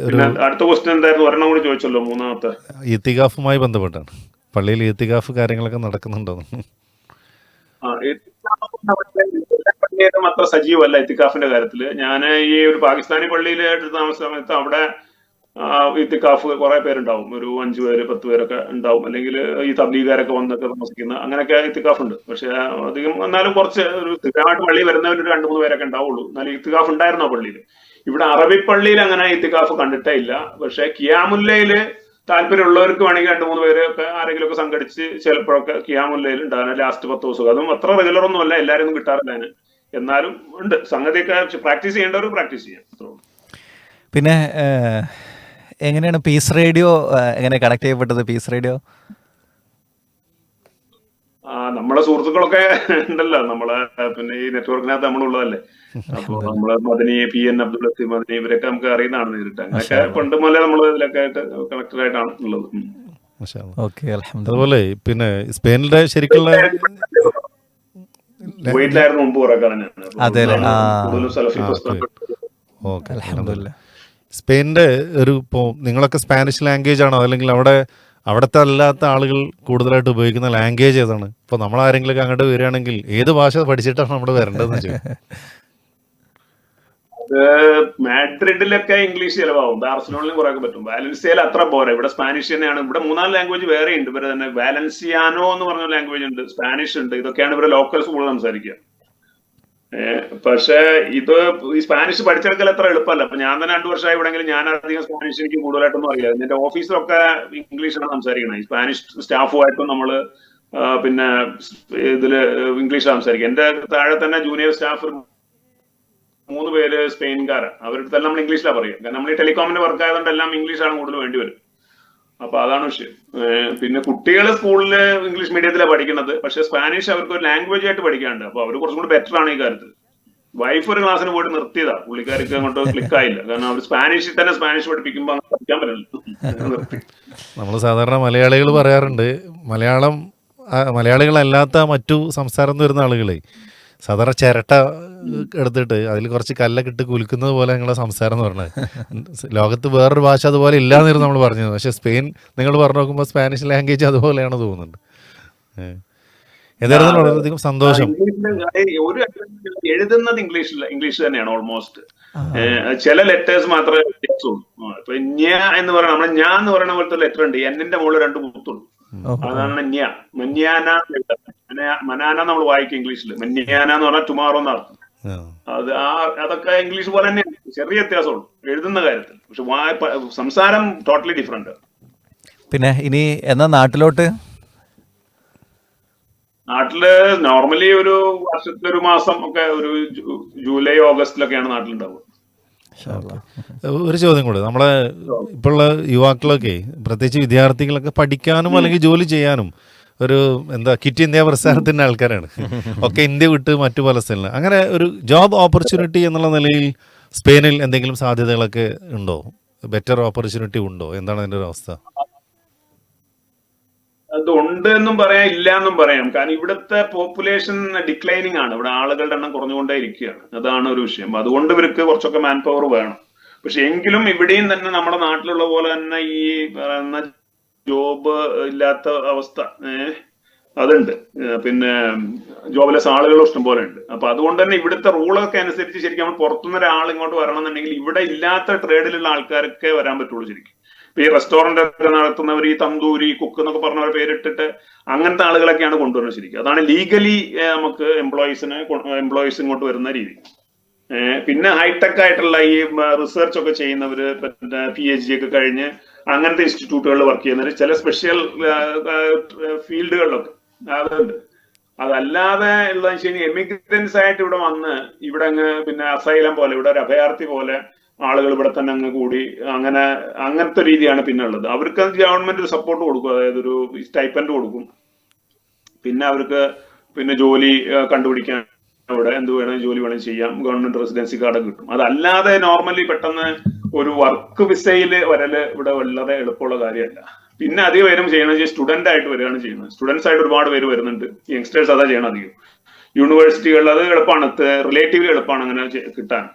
പിന്നെ അടുത്ത ക്വസ്റ്റ്യൻ എന്തായിരുന്നു? ഒരെണ്ണം കൂടി ചോദിച്ചല്ലോ, മൂന്നാമത്തെ. ഇത്തികാഫുമായി ബന്ധപ്പെട്ടാണ്. പള്ളിയിൽ ഇത്തികാഫ് കാര്യങ്ങളൊക്കെ നടക്കുന്നുണ്ടോ? പള്ളിയേറ്റം അത്ര സജീവമല്ല ഇത്തിക്കാഫിന്റെ കാര്യത്തില്. ഞാൻ ഈ ഒരു പാകിസ്ഥാനി പള്ളിയിൽ താമസ സമയത്ത് അവിടെ ഇത്തിക്കാഫ് കുറെ പേരുണ്ടാവും, ഒരു 5 പേര് 10 പേരൊക്കെ ഉണ്ടാവും. അല്ലെങ്കിൽ ഈ തബ്ലീഗുകാരൊക്കെ വന്നൊക്കെ താമസിക്കുന്ന അങ്ങനെയൊക്കെ ഇത്തിക്കാഫ് ഉണ്ട്. പക്ഷെ അധികം എന്നാലും കുറച്ച് ഒരു സ്ഥിരമായിട്ട് പള്ളി വരുന്നവർ 2-3 പേരൊക്കെ ഉണ്ടാവുള്ളൂ. എന്നാലും ഇത്തിക്കാഫ് ഉണ്ടായിരുന്നു ആ പള്ളിയിൽ. ഇവിടെ അറബി പള്ളിയിൽ അങ്ങനെ ഇത്തിക്കാഫ് കണ്ടിട്ടേ ഇല്ല. പക്ഷെ ഖിയാമുല്ലയില് താല്പര്യമുള്ളവർക്ക് വേണമെങ്കിൽ 2-3 പേര് ഒക്കെ ആരെങ്കിലും ഒക്കെ സംഘടിച്ച് ചിലപ്പോഴൊക്കെ ഖിയാമുല്ലയിൽ ഉണ്ടാകും ലാസ്റ്റ് 10 ദിവസം. അതും അത്ര റെഗുലർ ഒന്നും അല്ല, എല്ലാവരും ഒന്നും കിട്ടാറില്ല അതിന്. എന്നാലും ഉണ്ട്, സംഗതിയൊക്കെ പ്രാക്ടീസ് ചെയ്യേണ്ടവർ പ്രാക്ടീസ് ചെയ്യാം. പിന്നെ എങ്ങനെയാണ് പീസ് റേഡിയോ എങ്ങനെ കണക്ട് ചെയ്യപ്പെട്ടത്? പീസ് റേഡിയോ നമ്മളെ സുഹൃത്തുക്കളൊക്കെ ഉണ്ടല്ലോ, നമ്മളെ പിന്നെ ഈ നെറ്റ്വർക്കിനകത്ത് നമ്മളുള്ളതല്ലേ. അപ്പൊ നമ്മള് മദനി, PN അബ്ദുൽ ലത്തീഫ് മദനി, ഇവരൊക്കെ നമുക്ക് അറിയുന്നതാണ് നേരിട്ട്. അങ്ങനെയൊക്കെ പണ്ട് മുതലേ നമ്മൾ ഇതിലൊക്കെ ആയിട്ട് കണക്റ്റഡ് ആയിട്ടാണ് ഉള്ളത്. അതുപോലെ പിന്നെ സ്പെയിനിലെ ശരിക്കുള്ള കുവൈറ്റിലായിരുന്നു മുമ്പ് കുറെ കാലം ഞാൻ. സ്പെയിനിന്റെ ഒരു ഇപ്പോൾ നിങ്ങളൊക്കെ സ്പാനിഷ് ലാംഗ്വേജ് ആണോ, അല്ലെങ്കിൽ അവിടുത്തെ അല്ലാത്ത ആളുകൾ കൂടുതലായിട്ട് ഉപയോഗിക്കുന്ന ലാംഗ്വേജ് ഏതാണ്? ഇപ്പോൾ നമ്മൾ ആരെങ്കിലും അങ്ങോട്ട് വരികയാണെങ്കിൽ ഏത് ഭാഷ പഠിച്ചിട്ടാണ് നമ്മൾ വരേണ്ടതെന്ന് ചോദിക്കും. മാഡ്രിഡിലൊക്കെ ഇംഗ്ലീഷ് ചിലവാകും, ബാർസലോണിലും കുറെ പറ്റും. വാലൻസിയയിൽ അത്ര പോരാ. ഇവിടെ സ്പാനിഷ് തന്നെയാണ്. ഇവിടെ 4 ലാംഗ്വേജ് വേറെ ഉണ്ട്. ഇവരെ തന്നെ വാലൻസിയാനോ എന്ന് പറഞ്ഞ ലാംഗ്വേജ് ഉണ്ട്, സ്പാനിഷ് ഉണ്ട്. ഇതൊക്കെയാണ് ഇവരെ ലോക്കൽസ് കൂടുതൽ സംസാരിക്കുക. പക്ഷെ ഇത് ഈ സ്പാനിഷ് പഠിച്ചെടുക്കൽ അത്ര എളുപ്പമല്ല. അപ്പൊ ഞാൻ തന്നെ 2 വർഷമായി ഇവിടെങ്കിലും ഞാൻ അധികം സ്പാനിഷ് എനിക്ക് കൂടുതലായിട്ടൊന്നും അറിയില്ല. എന്റെ ഓഫീസിലൊക്കെ ഇംഗ്ലീഷാണ് സംസാരിക്കുന്നത്. ഈ സ്പാനിഷ് സ്റ്റാഫുമായിട്ടും നമ്മള് പിന്നെ ഇതില് ഇംഗ്ലീഷ് സംസാരിക്കുക. എന്റെ താഴെ തന്നെ ജൂനിയർ സ്റ്റാഫ് 3 പേര് സ്പെയിൻകാരാണ്. അവരുടെ തന്നെ നമ്മൾ ഇംഗ്ലീഷിലാണ് പറയുക. കാരണം നമ്മൾ ഈ ടെലികോമിന്റെ വർക്ക് ആയതുകൊണ്ട് എല്ലാം ഇംഗ്ലീഷാണ് കൂടുതൽ വേണ്ടി വരും. അപ്പൊ അതാണ് വിഷയം. പിന്നെ കുട്ടികൾ സ്കൂളിൽ ഇംഗ്ലീഷ് മീഡിയത്തിലാണ് പഠിക്കുന്നത്. പക്ഷെ സ്പാനിഷ് അവർക്ക് ഒരു ലാംഗ്വേജ് ആയിട്ട് പഠിക്കാനുണ്ട്. അപ്പൊ അവർ കുറച്ചും കൂടി ബെറ്റർ ആണ് ഈ കാര്യത്തിൽ. വൈഫ് ഒരു ക്ലാസ്സിന് പോയിട്ട് നിർത്തിയതാ, പുള്ളിക്കാർക്ക് അങ്ങോട്ട് ക്ലിക്ക് ആയില്ല. കാരണം അവർ സ്പാനിഷിൽ തന്നെ സ്പാനിഷ് പഠിപ്പിക്കുമ്പോൾ അങ്ങനെ പഠിക്കാൻ പറ്റില്ല. നമ്മൾ സാധാരണ മലയാളികൾ പറയാറുണ്ട്, മലയാളികളല്ലാത്ത മറ്റു സംസ്ഥാനത്ത് വരുന്ന ആളുകളെ സാധാരണ ചിരട്ട എടുത്തിട്ട് അതിൽ കുറച്ച് കല്ലൊക്കെ ഇട്ട് കുലുക്കുന്നത് പോലെ നിങ്ങളെ സംസാരം എന്ന് പറഞ്ഞത്. ലോകത്ത് വേറൊരു ഭാഷ അതുപോലെ ഇല്ലാന്നിരുന്നു നമ്മൾ പറഞ്ഞത്. പക്ഷെ സ്പെയിൻ നിങ്ങൾ പറഞ്ഞു നോക്കുമ്പോൾ സ്പാനിഷ് ലാംഗ്വേജ് അതുപോലെയാണ് തോന്നുന്നുണ്ട്. ഏതായാലും വളരെയധികം സന്തോഷം. ഒരു എഴുതുന്നത് ഇംഗ്ലീഷ് തന്നെയാണ് ഓൾമോസ്റ്റ്. ചില ലെറ്റേഴ്സ് മാത്രമേ വ്യത്യാസമുള്ളൂ. ഇപ്പൊ ഞ എന്ന് പറയുന്ന നമ്മളെ ഞാൻ എന്ന് പറയുന്ന പോലത്തെ ലെറ്റർ ഉണ്ട്. എന്നിന്റെ മുകളിൽ 2 മുത്തുള്ളൂ. അതാണ് ഞ. മനാന നമ്മൾ വായിക്കും ഇംഗ്ലീഷിൽ. മന്യാന എന്ന് പറഞ്ഞാൽ ടുമാറോ എന്നർത്ഥം. അതൊക്കെ ഇംഗ്ലീഷ് പോലെ തന്നെയാണ്, ചെറിയ വ്യത്യാസമുള്ളൂ എഴുതുന്ന കാര്യത്തിൽ. പക്ഷെ സംസാരം ടോട്ടലി ഡിഫറെന്റ്. പിന്നെ ഇനി എന്നാ നാട്ടിലോട്ട്? നാട്ടില് നോർമലി ഒരു വർഷത്തിലൊരു മാസം ഒക്കെ, ഒരു ജൂലൈ ഓഗസ്റ്റിലൊക്കെയാണ് നാട്ടിലുണ്ടാവുക. ഒരു ചോദ്യം കൂടെ, നമ്മളെ ഇപ്പോഴുള്ള യുവാക്കളൊക്കെ പ്രത്യേകിച്ച് വിദ്യാർത്ഥികളൊക്കെ പഠിക്കാനും അല്ലെങ്കിൽ ജോലി ചെയ്യാനും ഒരു ക്വിറ്റ് ഇന്ത്യ പ്രസ്ഥാനത്തിൻ്റെ ആൾക്കാരാണ്. ഒക്കെ ഇന്ത്യ വിട്ട് മറ്റു പല സ്ഥലങ്ങളിൽ. അങ്ങനെ ഒരു ജോബ് ഓപ്പർച്യൂണിറ്റി എന്നുള്ള നിലയിൽ സ്പെയിനിൽ എന്തെങ്കിലും സാധ്യതകളൊക്കെ ഉണ്ടോ? ബെറ്റർ ഓപ്പർച്യൂണിറ്റി ഉണ്ടോ? എന്താണ് അതിൻ്റെ ഒരു അവസ്ഥ? അതുണ്ട് എന്നും പറയാം, ഇല്ല എന്നും പറയാം. കാരണം ഇവിടുത്തെ പോപ്പുലേഷൻ ഡിക്ലൈനിങ് ആണ്. ഇവിടെ ആളുകളുടെ എണ്ണം കുറഞ്ഞുകൊണ്ടേ ഇരിക്കുകയാണ്. അതാണ് ഒരു വിഷയം. അതുകൊണ്ട് ഇവർക്ക് കുറച്ചൊക്കെ മാൻ പവർ വേണം. പക്ഷെ എങ്കിലും ഇവിടെയും തന്നെ നമ്മുടെ നാട്ടിലുള്ള പോലെ തന്നെ ഈ പറയുന്ന ജോബ് ഇല്ലാത്ത അവസ്ഥ അതുണ്ട്. പിന്നെ ജോബ്ലെസ് ആളുകൾ ഇഷ്ടം പോലെ ഉണ്ട്. അപ്പൊ അതുകൊണ്ട് തന്നെ ഇവിടുത്തെ റൂളൊക്കെ അനുസരിച്ച് ശരിക്കും നമ്മൾ പുറത്തുനിന്ന് ഒരാൾ ഇങ്ങോട്ട് വരണം എന്നുണ്ടെങ്കിൽ ഇവിടെ ഇല്ലാത്ത ട്രേഡിലുള്ള ആൾക്കാരൊക്കെ വരാൻ പറ്റുള്ളൂ ശരിക്കും. ഇപ്പൊ ഈ റെസ്റ്റോറന്റ് ഒക്കെ നടത്തുന്നവർ ഈ തന്തൂരി കുക്ക് എന്നൊക്കെ പറഞ്ഞവരെ പേരിട്ടിട്ട് അങ്ങനത്തെ ആളുകളൊക്കെയാണ് കൊണ്ടുവരുന്നത് ശരിക്കും. അതാണ് ലീഗലി നമുക്ക് എംപ്ലോയീസ് ഇങ്ങോട്ട് വരുന്ന രീതി. പിന്നെ ഹൈടെക് ആയിട്ടുള്ള ഈ റിസർച്ച് ഒക്കെ ചെയ്യുന്നവര്, പിന്നെ PhD ഒക്കെ കഴിഞ്ഞ് അങ്ങനത്തെ ഇൻസ്റ്റിറ്റ്യൂട്ടുകളിൽ വർക്ക് ചെയ്യുന്നവര്, ചില സ്പെഷ്യൽ ഫീൽഡുകളിലൊക്കെ അതുണ്ട്. അതല്ലാതെ ഉള്ള എമിഗ്രൻസ് ആയിട്ട് ഇവിടെ വന്ന് ഇവിടെ അങ്ങ് പിന്നെ അസൈലം പോലെ, ഇവിടെ ഒരു അഭയാർത്ഥി പോലെ ആളുകൾ ഇവിടെ തന്നെ അങ്ങ് കൂടി അങ്ങനത്തെ രീതിയാണ് പിന്നെ ഉള്ളത്. അവർക്ക് ഗവൺമെന്റ് ഒരു സപ്പോർട്ട് കൊടുക്കും, അതായത് ഒരു സ്റ്റൈപ്പൻഡ് കൊടുക്കും. പിന്നെ അവർക്ക് പിന്നെ ജോലി കണ്ടുപിടിക്കാൻ ഇവിടെ എന്ത് വേണമെങ്കിൽ ജോലി വേണമെങ്കിൽ ചെയ്യാം, ഗവൺമെന്റ് റെസിഡൻസി കാർഡ് കിട്ടും. അതല്ലാതെ നോർമലി പെട്ടെന്ന് ഒരു വർക്ക് വിസയിൽ വരല് ഇവിടെ വളരെ എളുപ്പമുള്ള കാര്യമല്ല. പിന്നെ അധികം പേരും ചെയ്യണമെന്ന് വെച്ചാൽ സ്റ്റുഡന്റ് ആയിട്ട് വരികയാണ് ചെയ്യുന്നത്. സ്റ്റുഡൻസ് ആയിട്ട് ഒരുപാട് പേര് വരുന്നുണ്ട്, യങ്സ്റ്റേഴ്സ് അതാ ചെയ്യണം അധികം. യൂണിവേഴ്സിറ്റികളിൽ അത് എളുപ്പമാണ്, റിലേറ്റീവ്ലി എളുപ്പമാണ് അങ്ങനെ കിട്ടാൻ.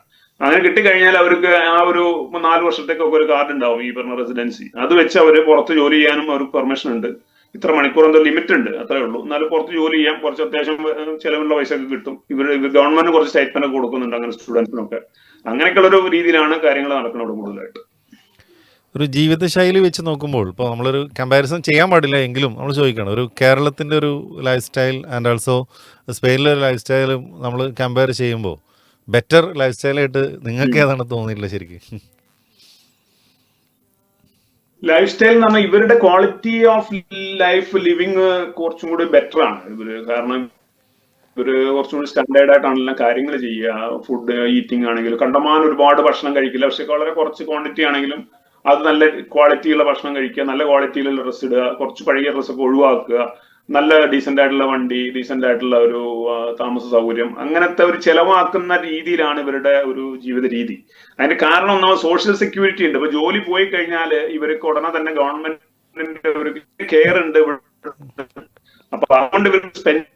അങ്ങനെ കിട്ടിക്കഴിഞ്ഞാൽ അവർക്ക് ആ ഒരു 4 വർഷത്തേക്കൊക്കെ ഒരു കാർഡ് ഉണ്ടാവും, ഈ പറഞ്ഞ റെസിഡൻസി. അത് വെച്ച് അവര് പുറത്ത് ജോലി ചെയ്യാനും അവർക്ക് പെർമിഷൻ ഉണ്ട്. ഇത്ര മണിക്കൂർ എന്തോ ലിമിറ്റ് ഉണ്ട്, അത്രേ ഉള്ളൂ. എന്നാലും പുറത്ത് ജോലി ചെയ്യാം, കുറച്ച് അത്യാവശ്യം ചെലവുള്ള പൈസ ഒക്കെ കിട്ടും. ഗവൺമെന്റ് കുറച്ച് സ്റ്റൈപ്പൻഡ് ഒക്കെ കൊടുക്കുന്നുണ്ട് അങ്ങനെ സ്റ്റുഡൻസിനൊക്കെ. അങ്ങനെയൊക്കെയുള്ള ഒരു രീതിയിലാണ് കാര്യങ്ങൾ നടക്കുന്നത് ഇവിടെ കൂടുതലായിട്ട്. ഒരു ജീവിതശൈലി വെച്ച് നോക്കുമ്പോൾ ഇപ്പോൾ നമ്മളൊരു കമ്പാരിസൺ ചെയ്യാൻ പാടില്ല എങ്കിലും നമ്മൾ ചോദിക്കണം, ഒരു കേരളത്തിൻ്റെ ഒരു ലൈഫ് സ്റ്റൈൽ ആൻഡ് ഓൾസോ സ്പെയിനിലെ ഒരു ലൈഫ് സ്റ്റൈലും നമ്മൾ കമ്പയർ ചെയ്യുമ്പോൾ ബെറ്റർ ലൈഫ് സ്റ്റൈലായിട്ട് നിങ്ങൾക്ക് ഏതാണ് തോന്നിയിട്ടില്ല ശരിക്കും? ലൈഫ് സ്റ്റൈൽ എന്ന് പറഞ്ഞാൽ ഇവരുടെ ക്വാളിറ്റി ഓഫ് ലൈഫ് ലിവിങ് കുറച്ചും കൂടി ബെറ്റർ ആണ് ഇവര്. കാരണം ഇവര് കുറച്ചും കൂടി സ്റ്റാൻഡേർഡ് ആയിട്ടാണെല്ലാം കാര്യങ്ങൾ ചെയ്യുക. ഫുഡ് ഈറ്റിംഗ് ആണെങ്കിലും കണ്ടമാനം ഒരുപാട് ഭക്ഷണം കഴിക്കില്ല, പക്ഷെ വളരെ കുറച്ച് ക്വാണ്ടിറ്റി ആണെങ്കിലും അത് നല്ല ക്വാളിറ്റിയുള്ള ഭക്ഷണം കഴിക്കുക, നല്ല ക്വാളിറ്റിയിലുള്ള ഡ്രസ്സ് ഇടുക, കുറച്ച് പഴകിയ ഡ്രസ്സൊക്കെ ഒഴിവാക്കുക, നല്ല ഡീസെന്റ് ആയിട്ടുള്ള വണ്ടി, ഡീസെന്റ് ആയിട്ടുള്ള ഒരു താമസ സൗകര്യം, അങ്ങനത്തെ ഒരു ചെലവാക്കുന്ന രീതിയിലാണ് ഇവരുടെ ഒരു ജീവിത രീതി. അതിന്റെ കാരണം ഒന്നാമത് സോഷ്യൽ സെക്യൂരിറ്റി ഉണ്ട്. ഇപ്പൊ ജോലി പോയി കഴിഞ്ഞാൽ ഇവർക്ക് ഉടനെ തന്നെ ഗവൺമെന്റിന്റെ ഒരു കെയർ ഉണ്ട്. അപ്പൊ അതുകൊണ്ട് ഇവർ സ്പെൻഡ്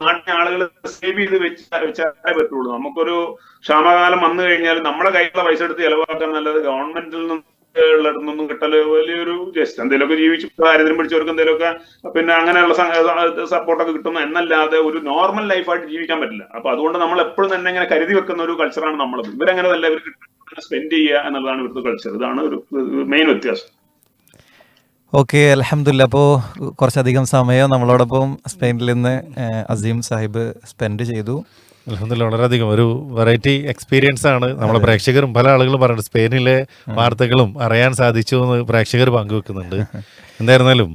നാട്ടിലെ ആളുകൾ സേവ് ചെയ്ത് വെച്ചാലേ പറ്റുള്ളൂ. നമുക്കൊരു ക്ഷാമകാലം വന്നു കഴിഞ്ഞാൽ നമ്മുടെ കയ്യിലുള്ള പൈസ എടുത്ത് ചെലവാക്കാൻ നല്ലത് ഗവൺമെന്റിൽ നിന്നും കിട്ടല് വലിയൊരു ജസ്റ്റ് എന്തെങ്കിലുമൊക്കെ ജീവിച്ചു ദാരിദ്ര്യം പിടിച്ചവർക്ക് എന്തെങ്കിലുമൊക്കെ പിന്നെ അങ്ങനെയുള്ള സപ്പോർട്ടൊക്കെ കിട്ടുന്നു എന്നല്ലാതെ ഒരു നോർമൽ ലൈഫായിട്ട് ജീവിക്കാൻ പറ്റില്ല. അപ്പൊ അതുകൊണ്ട് നമ്മൾ എപ്പോഴും തന്നെ ഇങ്ങനെ കരുതി വെക്കുന്ന ഒരു കൾച്ചറാണ് നമ്മളത്. ഇവരങ്ങനെ നല്ല ഇവർക്ക് സ്പെൻഡ് ചെയ്യുക എന്നുള്ളതാണ് ഇവിടുത്തെ കൾച്ചർ. ഇതാണ് ഒരു മെയിൻ വ്യത്യാസം. ഓക്കെ, അൽഹംദുലില്ലാ. അപ്പോൾ കുറച്ചധികം സമയം നമ്മളോടൊപ്പം സ്പെയിനിൽ നിന്ന് അസീം സാഹിബ് സ്പെൻഡ് ചെയ്തു. അൽഹംദുലില്ലാ, വളരെയധികം ഒരു വെറൈറ്റി എക്സ്പീരിയൻസ് ആണ്. നമ്മളെ പ്രേക്ഷകരും പല ആളുകളും പറയുന്നുണ്ട് സ്പെയിനിലെ വാർത്തകളും അറിയാൻ സാധിച്ചു എന്ന് പ്രേക്ഷകർ പങ്കുവെക്കുന്നുണ്ട്. എന്തായിരുന്നാലും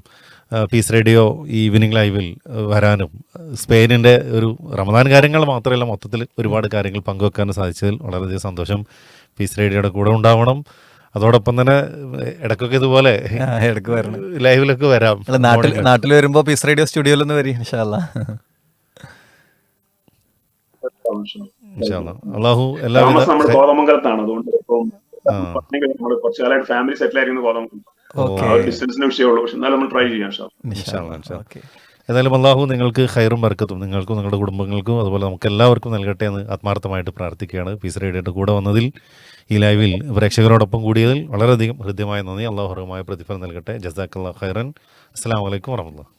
പീസ് റേഡിയോ ഈവനിങ് ലൈവിൽ വരാനും സ്പെയിനിൻ്റെ ഒരു റമദാൻ കാര്യങ്ങൾ മാത്രമല്ല മൊത്തത്തിൽ ഒരുപാട് കാര്യങ്ങൾ പങ്കുവെക്കാനും സാധിച്ചതിൽ വളരെയധികം സന്തോഷം. പീസ് റേഡിയോയുടെ കൂടെ ഉണ്ടാവണം. അതോടൊപ്പം തന്നെ ഇടയ്ക്കൊക്കെ ഇതുപോലെ ഇടയ്ക്ക് വരണം, ലൈവിലൊക്കെ വരാം. നാട്ടിൽ വരുമ്പോൾ പീസ് റേഡിയോ സ്റ്റുഡിയോയിലൊന്ന് വരും ഇൻഷാ അല്ലാ. അള്ളാഹു നമ്മൾ കോതമംഗലത്താണ്, അതുകൊണ്ട് നമ്മൾ കുറച്ചു കാലമായിട്ട് ഫാമിലി സെറ്റിൽ ആയിരിക്കുന്ന കോതമംഗലം. ഡിസ്റ്റൻസിന്റെ വിഷയമുള്ളൂ, പക്ഷെ എന്നാലും നമ്മൾ ട്രൈ ചെയ്യാം. ഏതായാലും അള്ളാഹു നിങ്ങൾക്ക് ഖൈറും ബർക്കത്തും നിങ്ങൾക്കും നിങ്ങളുടെ കുടുംബങ്ങൾക്കും അതുപോലെ നമുക്ക് എല്ലാവർക്കും നൽകട്ടെ എന്ന് ആത്മാർത്ഥമായിട്ട് പ്രാർത്ഥിക്കുകയാണ്. പീസ് റേഡിയോയുടെ കൂടെ വന്നതിൽ, ഈ ലൈവിൽ പ്രേക്ഷകരോടൊപ്പം കൂടിയതിൽ വളരെയധികം ഹൃദ്യമായ നന്ദി. അള്ളാഹു ഹുറമായ പ്രതിഫലം നൽകട്ടെ. ജസാക്കല്ലാഹു ഖൈറൻ. അസ്സലാമു അലൈക്കും വറഹ്മത്തുള്ളാഹി.